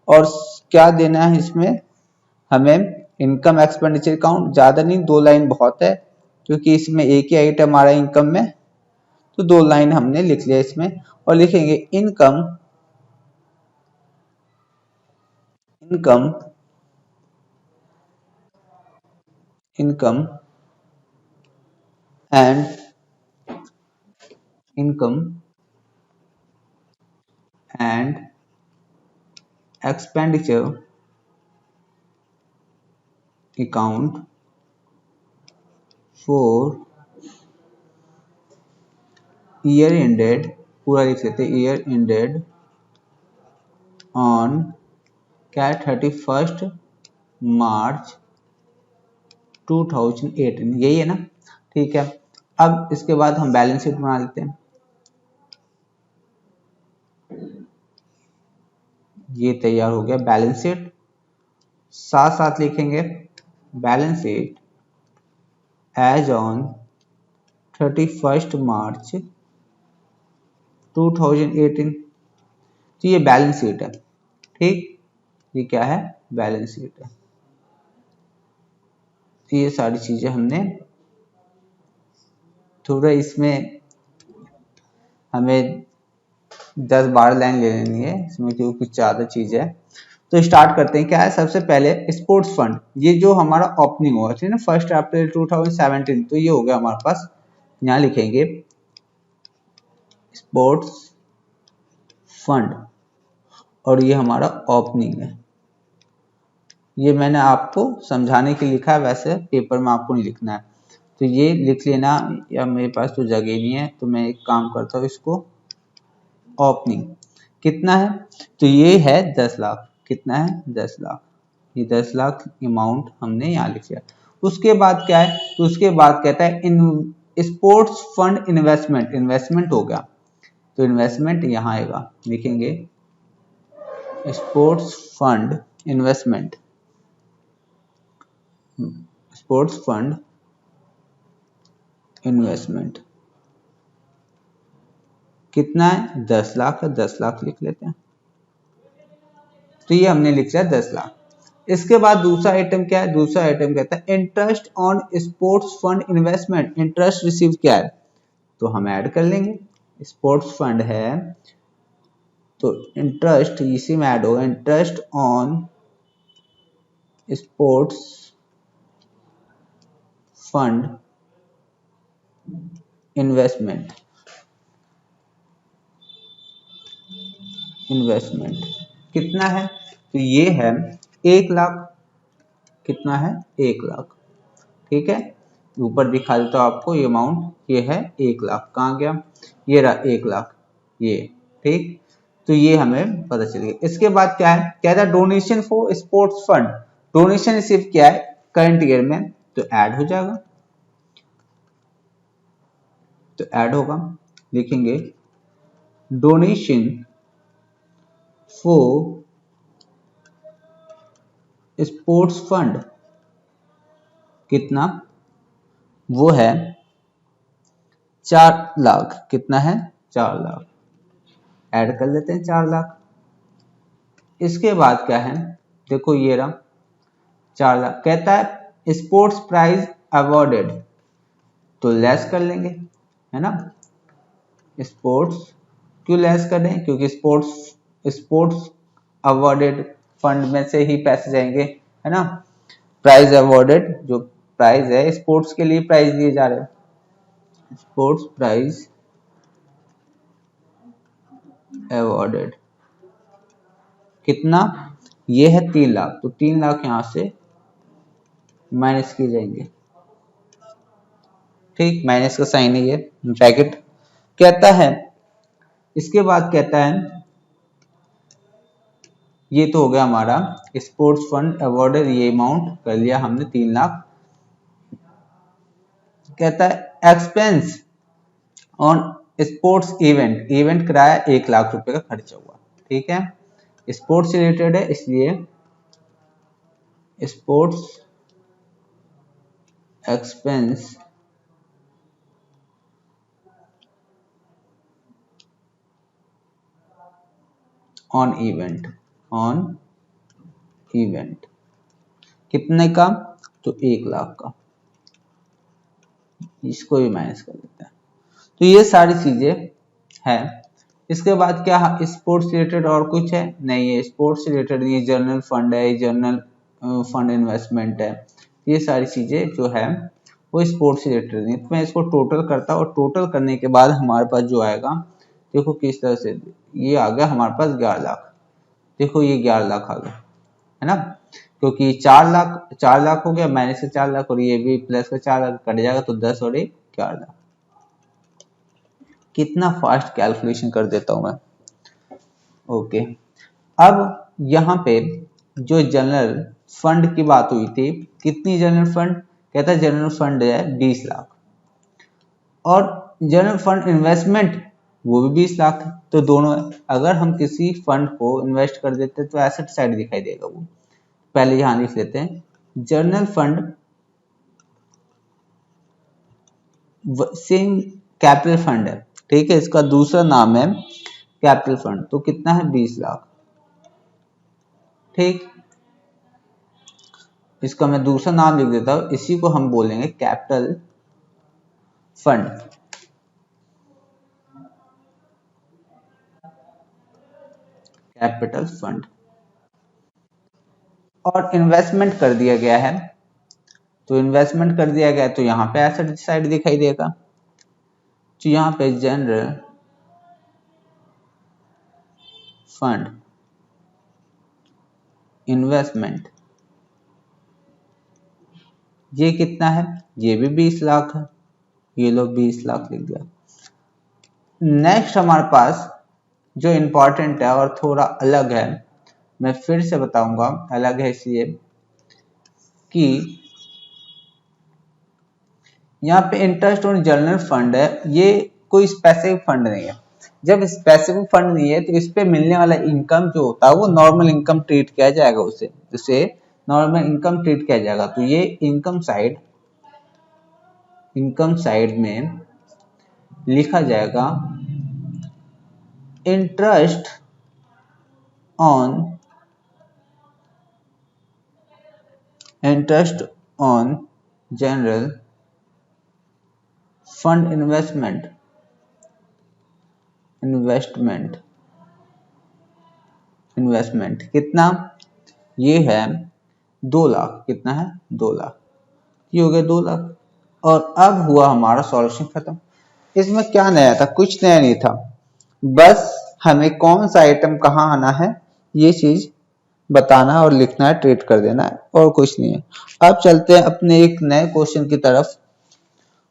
और क्या देना है इसमें हमें? इनकम एक्सपेंडिचर अकाउंट, ज्यादा नहीं, 2 लाइन बहुत है, क्योंकि इसमें एक ही आइटम आ रहा है इनकम में, तो 2 लाइन हमने लिख लिया इसमें। और लिखेंगे income income income and income and expenditure account for year ended, पूरा लिख लेते, ईयर एंडेड ऑन क्या, 31 मार्च 2018, यही है ना, ठीक है। अब इसके बाद हम बैलेंस शीट बना लेते हैं। ये तैयार हो गया बैलेंस शीट। साथ साथ लिखेंगे balance sheet as on 31 March 2018। तो ये बैलेंस शीट है, ठीक। ये क्या है? बैलेंस शीट है। तो ये सारी चीजें हमने, थोड़ा इसमें हमें 10-12 लाइन ले लेनी है इसमें, क्योंकि कुछ ज्यादा चीज है। तो स्टार्ट करते हैं। क्या है? सबसे पहले स्पोर्ट्स फंड, ये जो हमारा ओपनिंग हुआ था ना 1 अप्रैल 2017, तो ये हो गया हमारे पास। यहाँ लिखेंगे स्पोर्ट्स फंड, और ये हमारा ओपनिंग है। ये मैंने आपको समझाने के लिए लिखा है, वैसे पेपर में आपको नहीं लिखना है, तो ये लिख लेना। या मेरे पास तो जगह नहीं है, तो मैं एक काम करता हूँ, इसको ओपनिंग कितना है, तो ये है 10 लाख। कितना है? 10 लाख। ये 10 लाख अमाउंट हमने यहाँ लिख लिया। उसके बाद क्या है? तो उसके बाद कहता है in sports fund investment, investment हो गया, तो इन्वेस्टमेंट यहाँ आएगा, लिखेंगे sports fund investment, sports fund investment कितना है? 10 लाख है, 10 लाख लिख लेते हैं। तो ये हमने लिख लिया 10 लाख। इसके बाद दूसरा आइटम क्या है? दूसरा आइटम कहता है interest on sports fund investment, interest receive क्या है, तो हम ऐड कर लेंगे। स्पोर्ट्स फंड है तो इंटरेस्ट इसी में ऐड होगा, interest on sports fund investment कितना है? तो ये है 1 लाख। कितना है? 1 लाख, ठीक है। ऊपर दिखा देता हूं आपको ये अमाउंट, ये है 1 लाख। कहाँ गया? ये रहा 1 लाख, ये, ठीक। तो ये हमें पता चल गया। इसके बाद क्या है, क्या था, donation for sports fund, donation receive किया है करंट ईयर में, तो ऐड हो जाएगा, तो ऐड होगा, लिखेंगे डोनेशन फॉर स्पोर्ट्स फंड कितना, वो है 4 लाख, कितना है 4 लाख, ऐड कर लेते हैं 4 लाख। इसके बाद क्या है, देखो ये रहा 4 लाख, कहता है स्पोर्ट्स प्राइज अवॉर्डेड, तो लेस कर लेंगे, है ना, स्पोर्ट्स, क्यों लेस कर रहे हैं, क्योंकि स्पोर्ट्स अवॉर्डेड फंड में से ही पैसे जाएंगे, है ना, प्राइज अवॉर्डेड, जो प्राइज है स्पोर्ट्स के लिए प्राइज दिए जा रहे हैं, स्पोर्ट्स प्राइज अवॉर्डेड कितना, ये है 3 लाख, तो 3 लाख यहां से माइनस किए जाएंगे, ठीक, माइनस का साइन है ये, ब्रैकेट। कहता है इसके बाद कहता है, ये तो हो गया हमारा स्पोर्ट्स फंड अवॉर्डेड, ये अमाउंट कर लिया हमने 3 लाख। कहता है expense on sports event, event कराया 1 लाख रुपए का खर्चा हुआ, ठीक है, स्पोर्ट्स से रिलेटेड है इसलिए sports expense on event, on event कितने का, तो 1 लाख का, इसको भी माइनस कर लेते हैं। तो ये सारी चीजें है। इसके बाद क्या, स्पोर्ट्स रिलेटेड और कुछ है नहीं, ये स्पोर्ट्स रिलेटेड नहीं, जनरल फंड है, जनरल फंड इन्वेस्टमेंट है, ये सारी चीजें जो है वो स्पोर्ट्स रिलेटेड नहीं। तो मैं इसको टोटल करता और टोटल करने के बाद हमारे पास जो आएगा, देखो किस तरह से, ये आ गया हमारे पास 11 लाख, देखो ये 11 लाख आ गया, है ना, क्योंकि 4 लाख हो गया, माइनस से 4 लाख, और ये भी प्लस का 4 लाख कट जाएगा, तो 10 और 1 11 लाख। कितना फास्ट कैलकुलेशन कर देता हूं मैं। ओके, अब यहाँ पे जो जनरल फंड की बात हुई थी, कितनी जनरल फंड, कहता है जनरल फंड है 20 लाख, और जनरल फंड इन्वेस्टमेंट वो भी 20 लाख है, तो दोनों है। अगर हम किसी फंड को इन्वेस्ट कर देते हैं तो एसेट साइड दिखाई देगा, वो पहले यहां लिख लेते हैं, general fund same capital fund है, ठीक है, इसका दूसरा नाम है कैपिटल फंड, तो कितना है 20 लाख, ठीक, इसका मैं दूसरा नाम लिख देता हूं, इसी को हम बोलेंगे कैपिटल फंड, कैपिटल फंड। और इन्वेस्टमेंट कर दिया गया है, तो इन्वेस्टमेंट कर दिया गया है, तो यहां पे एसेट साइड दिखाई देगा, तो यहां पे जनरल फंड इन्वेस्टमेंट, ये कितना है, ये भी 20 लाख है, ये लो 20 लाख लिख दिया। नेक्स्ट हमारे पास जो इंपॉर्टेंट है और थोड़ा अलग है, मैं फिर से बताऊंगा, अलग है इसलिए कि यहाँ पे इंटरेस्ट ऑन जनरल फंड है, ये कोई स्पेसिफिक फंड नहीं है। जब स्पेसिफिक फंड नहीं है तो इस पे मिलने वाला इनकम जो होता है वो नॉर्मल इनकम ट्रीट किया जाएगा, उसे नॉर्मल इनकम ट्रीट किया जाएगा। तो ये इनकम साइड में लिखा जाएगा interest on general fund investment कितना, ये है 2 लाख, कितना है 2 लाख, ये हो गया 2 लाख। और अब हुआ हमारा सॉल्यूशन खत्म। इसमें क्या नया था, कुछ नया नहीं था, बस हमें कौन सा आइटम कहाँ आना है ये चीज बताना और लिखना है, ट्रीट कर देना है, और कुछ नहीं है। अब चलते हैं अपने एक नए क्वेश्चन की तरफ।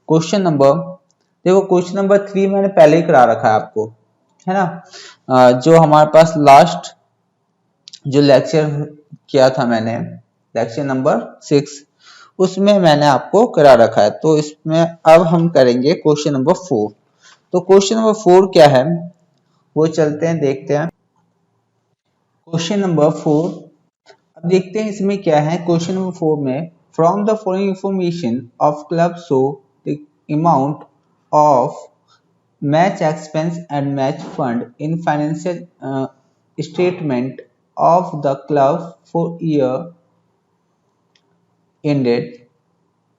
क्वेश्चन नंबर, देखो क्वेश्चन नंबर 3 मैंने पहले ही करा रखा है आपको, है ना। जो हमारे पास लास्ट जो लेक्चर किया था मैंने, लेक्चर नंबर 6, उसमें मैंने आपको करा रखा है। तो इसमें अब हम करेंगे क्वेश्चन नंबर 4। तो क्वेश्चन नंबर 4 क्या है वो चलते हैं देखते हैं। क्वेश्चन नंबर 4, अब देखते हैं इसमें क्या है। क्वेश्चन नंबर 4 में from the following information of club show the amount of match expense and match fund in financial statement of the club for year ended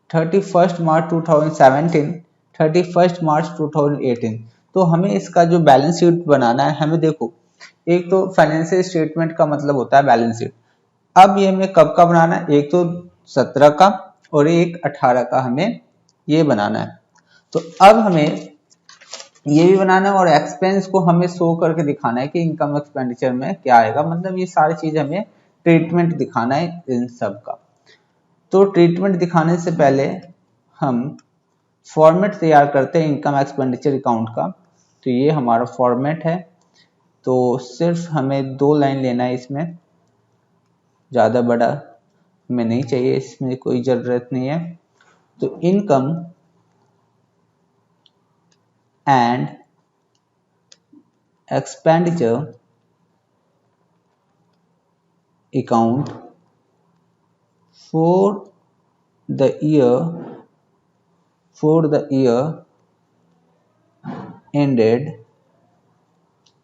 31st March 2017 31st March 2018। तो हमें इसका जो बैलेंस शीट बनाना है, हमें देखो एक तो फाइनेंशियल स्टेटमेंट का मतलब होता है बैलेंस शीट। अब ये हमें कब का बनाना है, एक तो 17 का और एक 18 का हमें ये बनाना है। तो अब हमें ये भी बनाना है और एक्सपेंस को हमें शो करके दिखाना है कि इनकम एक्सपेंडिचर में क्या आएगा। मतलब ये सारी चीज हमें ट्रीटमेंट दिखाना है इन सब का। तो ट्रीटमेंट दिखाने से पहले हम फॉर्मेट तैयार करते हैं इनकम एक्सपेंडिचर अकाउंट का। तो ये हमारा फॉर्मेट है। तो सिर्फ हमें 2 लाइन लेना है, इसमें ज़्यादा बड़ा हमें नहीं चाहिए, इसमें कोई ज़रूरत नहीं है। तो income and expenditure account for the year ended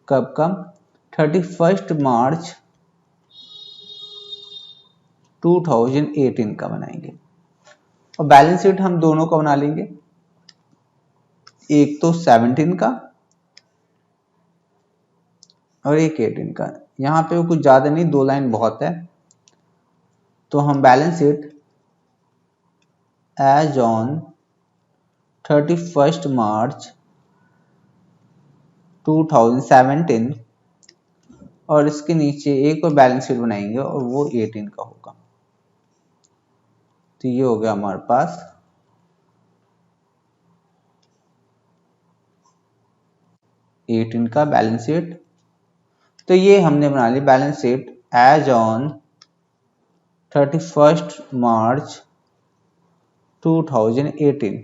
कब का 31st मार्च 2018 का बनाएंगे। और बैलेंस शीट हम दोनों का बना लेंगे, एक तो 17 का और एक 18 का। यहाँ पे कुछ ज्यादा नहीं, 2 लाइन बहुत है। तो हम balance sheet as on 31st March 2017 और इसके नीचे एक और बैलेंस शीट बनाएंगे और वो 18 का होगा। तो ये हो गया हमारे पास 18 का बैलेंस शीट। तो ये हमने बना ली balance sheet as on 31st March 2018।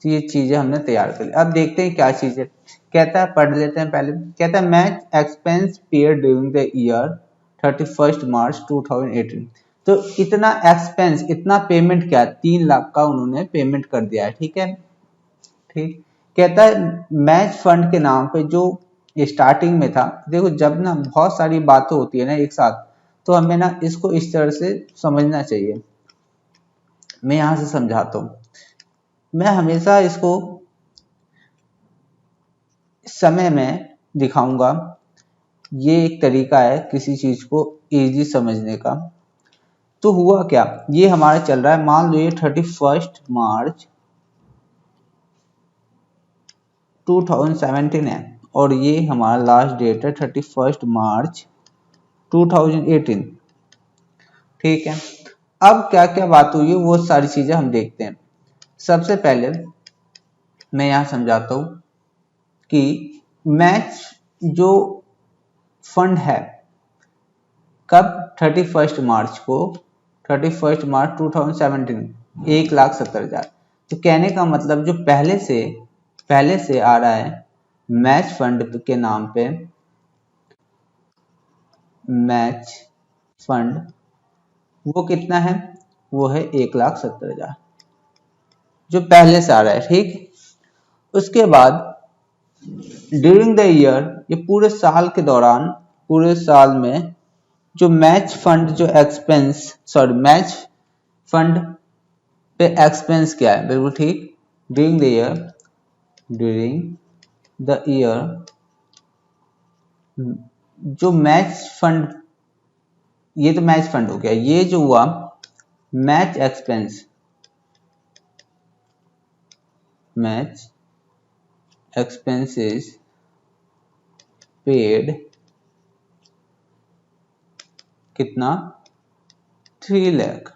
तो ये चीजें हमने तैयार कर ली। अब देखते हैं क्या चीज है। कहता है, पढ़ लेते हैं पहले। कहता है match expense pair during the year 31st March 2018। तो इतना एक्सपेंस, इतना पेमेंट क्या, 3 लाख का उन्होंने पेमेंट कर दिया है। ठीक है, ठीक। कहता है मैच फंड के नाम पे जो स्टार्टिंग में था, देखो जब ना बहुत सारी बातें होती है ना एक साथ, तो हमें ना इसको इस तरह से समझना चाहिए। मैं यहां से समझाता हूं। मैं हमेशा इसको समय में दिखाऊंगा। ये एक तरीका है किसी चीज को इजी समझने का। तो हुआ क्या, ये हमारा चल रहा है, मान लो ये 31st मार्च 2017 है और ये हमारा लास्ट डेट है 31st मार्च 2018। ठीक है, अब क्या क्या बात हुई है वो सारी चीजें हम देखते हैं। सबसे पहले मैं यहां समझाता हूं कि मैच जो फंड है कब 31st मार्च को, 31st मार्च 2017 1,70,000। तो कहने का मतलब जो पहले से आ रहा है मैच फंड के नाम पे, मैच फंड वो कितना है, वो है 1,70,000 जो पहले से आ रहा है। ठीक, उसके बाद ड्यूरिंग द ईयर, ये पूरे साल के दौरान, पूरे साल में जो मैच फंड जो एक्सपेंस, सॉरी मैच फंड पे एक्सपेंस क्या है, बिल्कुल ठीक। ड्यूरिंग द ईयर जो मैच फंड, ये तो मैच फंड हो गया। ये जो हुआ मैच एक्सपेंसेस पेड कितना, 3 लाख।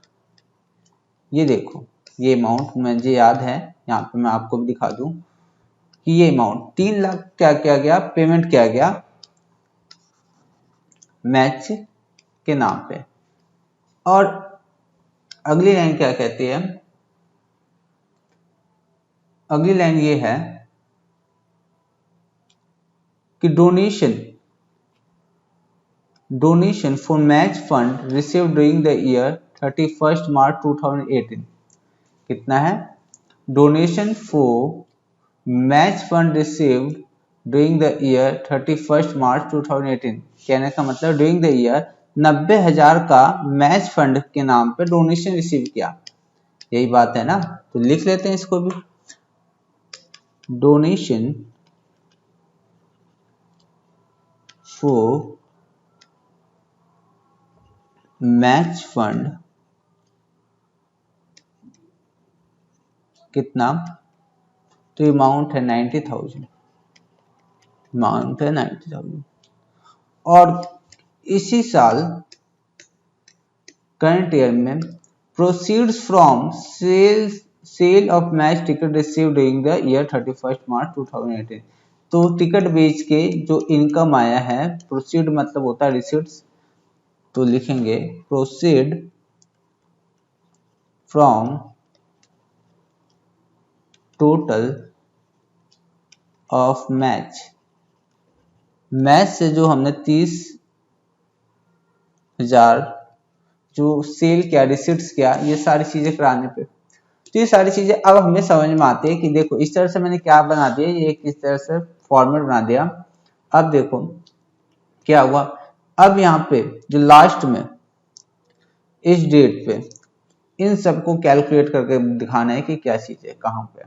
ये देखो ये अमाउंट मुझे याद है, यहाँ पे मैं आपको भी दिखा दूं। कि ये अमाउंट 3 लाख क्या किया गया, पेमेंट किया गया मैच के नाम पे। और अगली लाइन क्या कहती है, अगली लाइन ये है कि donation for match fund receive during the year 31 March 2018 कितना है, donation for match fund received during the year 31 March 2018, कहने का मतलब ड्यूरिंग द ईयर 90,000 का मैच फंड के नाम पे डोनेशन रिसीव किया, यही बात है ना। तो लिख लेते हैं इसको भी, डोनेशन फॉर मैच फंड कितना, तो अमाउंट है 90,000, अमाउंट है 90,000। और इसी साल करंट ईयर में proceeds from sale of match ticket received during the year 31 March 2018, तो टिकट बेच के जो इनकम आया है, प्रोसीड मतलब होता है रिसीट्स, तो लिखेंगे proceed from total of match से जो हमने 30,000 जो सेल किया, रिसीट्स किया, ये सारी चीजें कराने पे, तो ये सारी चीजें अब हमें समझ में आती है कि देखो इस तरह से मैंने क्या बना दिया, ये किस तरह से फॉर्मेट बना दिया। अब देखो क्या हुआ, अब यहाँ पे जो लास्ट में इस डेट पे इन सबको कैलकुलेट करके दिखाना है कि क्या चीज है कहाँ पे।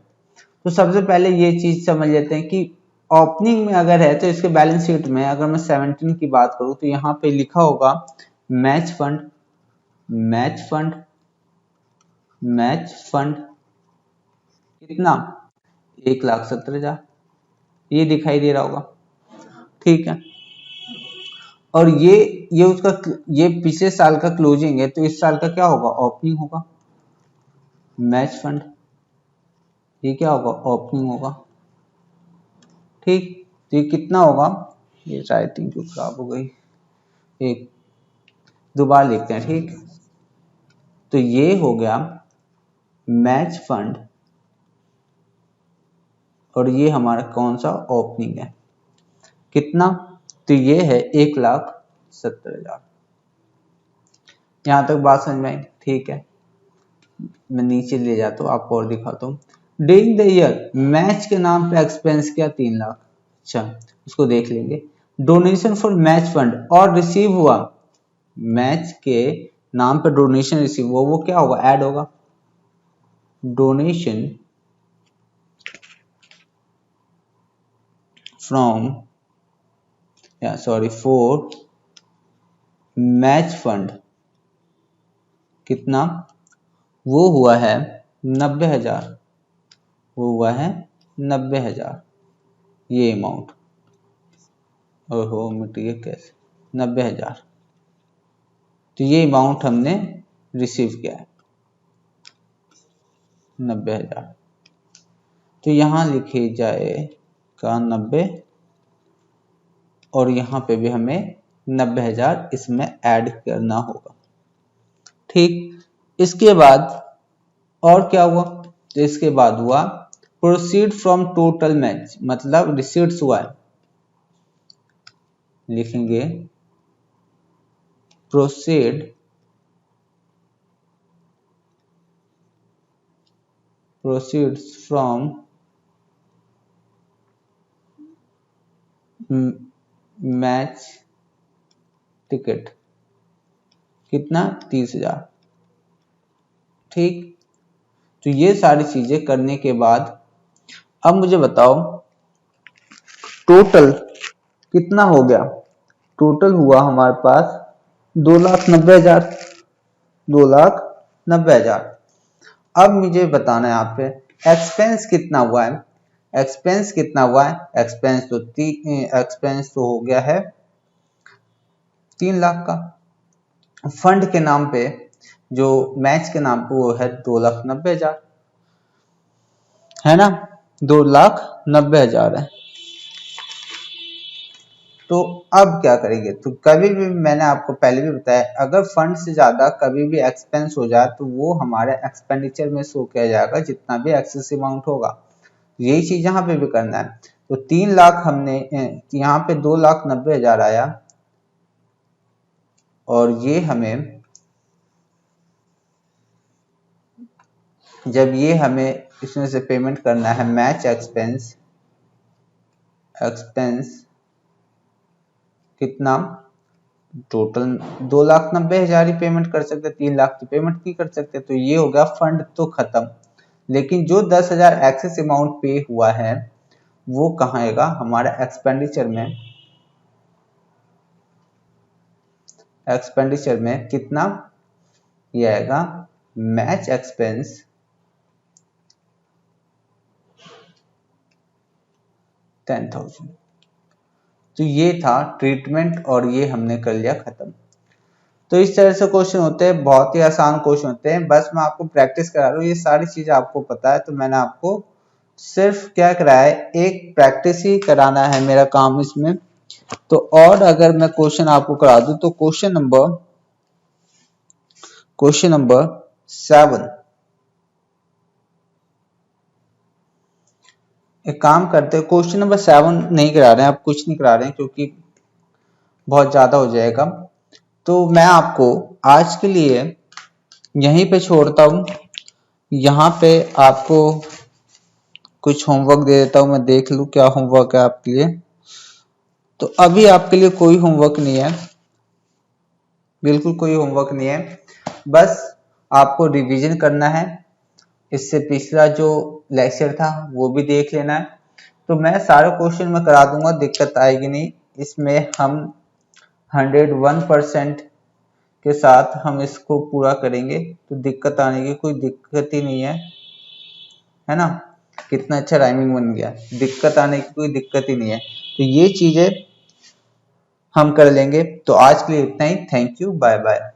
तो सबसे पहले ये चीज समझ लेते हैं कि ओपनिंग में अगर है तो इसके बैलेंस शीट में अगर मैं 17 की बात करूं तो यहाँ पे लिखा होगा match fund, match fund, match fund कितना, 1,70,000, ये दिखाई दे रहा होगा, ठीक है। और ये उसका ये पिछले साल का क्लोजिंग है, तो इस साल का क्या होगा, ओपनिंग होगा, मैच फंड ये क्या होगा, ओपनिंग होगा, ठीक। तो ये कितना होगा, ये राइटिंग क्यों खराब हो गई, एक दोबारा लिखते हैं, ठीक। तो ये हो गया मैच फंड और ये हमारा कौन सा ओपनिंग है, कितना, तो ये है 1,70,000। यहां तक बात समझ में आई, ठीक है। मैं नीचे ले जाता हूँ, आपको और दिखाता हूँ। ड्यूरिंग द ईयर मैच के नाम पे एक्सपेंस किया 3 लाख, अच्छा उसको देख लेंगे। डोनेशन फॉर मैच फंड और रिसीव हुआ, मैच के नाम पे डोनेशन रिसीव हुआ, वो क्या होगा, ऐड होगा, donation from for match fund कितना, वो हुआ है 90,000, वो हुआ है 90,000, ये अमाउंट, ओहो मिट गया कैसे, 90,000, तो ये अमाउंट हमने रिसीव किया है 90,000। तो यहां लिखे जाएगा 90 और यहाँ पे भी हमें 90,000 इसमें ऐड करना होगा, ठीक। इसके बाद और क्या हुआ, तो इसके बाद हुआ प्रोसीड फ्रॉम टोटल मैच, मतलब रिसीट्स हुआ है, लिखेंगे proceed proceeds from match ticket कितना, 30,000, ठीक। तो ये सारी चीजें करने के बाद अब मुझे बताओ टोटल कितना हो गया, टोटल हुआ हमारे पास 2,90,000, 2,90,000। अब मुझे बताना है यहाँ पे एक्सपेंस कितना हुआ है, एक्सपेंस कितना हुआ है, एक्सपेंस तो हो गया है 3 लाख का, फंड के नाम पे जो मैच के नाम पे वो है 2,90,000, है ना, 2,90,000 90,000 है। तो अब क्या करेंगे, तो कभी भी मैंने आपको पहले भी बताया, अगर फंड से ज्यादा कभी भी एक्सपेंस हो जाए तो वो हमारे एक्सपेंडिचर में शो किया जाएगा, जितना भी एक्सेस अमाउंट होगा। यही चीज यहाँ पे भी करना है। तो 3 लाख हमने यहाँ पे 2,90,000 आया, और ये हमें जब ये हमें इसमें से पेमेंट करना है मैच एक्सपेंस कितना, टोटल 2,90,000 ही पेमेंट कर सकते, 3 लाख की पेमेंट नहीं कर सकते। तो ये हो गया फंड तो खत्म, लेकिन जो 10,000 एक्सेस अमाउंट पे हुआ है वो कहाँ आएगा, हमारा एक्सपेंडिचर में कितना, ये आएगा मैच एक्सपेंस 10,000। तो ये था ट्रीटमेंट, और ये हमने कर लिया खत्म। तो इस तरह से क्वेश्चन होते हैं, बहुत ही आसान क्वेश्चन होते हैं। बस मैं आपको प्रैक्टिस करा रहा हूँ, ये सारी चीजें आपको पता है, तो मैंने आपको सिर्फ क्या कराया है, एक प्रैक्टिस ही कराना है मेरा काम इसमें। तो और अगर मैं क्वेश्चन आपको करा दूं, तो क्वेश्चन नंबर 7, एक काम करते हैं, क्वेश्चन नंबर 7 नहीं करा रहे हैं, अब कुछ नहीं करा रहे हैं क्योंकि बहुत ज्यादा हो जाएगा। तो मैं आपको आज के लिए यहीं पे छोड़ता हूं, यहाँ पे आपको कुछ होमवर्क दे देता हूं, मैं देख लूं क्या होमवर्क है आपके लिए। तो अभी आपके लिए कोई होमवर्क नहीं है, बिल्कुल कोई होमवर्क नहीं है, बस आपको रिवीजन करना है। इससे पिछला जो लेक्चर था वो भी देख लेना है। तो मैं सारे क्वेश्चन में करा दूंगा, दिक्कत आएगी नहीं। इसमें हम 101% के साथ हम इसको पूरा करेंगे, तो दिक्कत आने की कोई दिक्कत ही नहीं है ना। कितना अच्छा राइमिंग बन गया, दिक्कत आने की कोई दिक्कत ही नहीं है। तो ये चीजें हम कर लेंगे। तो आज के लिए इतना ही, थैंक यू, बाय बाय।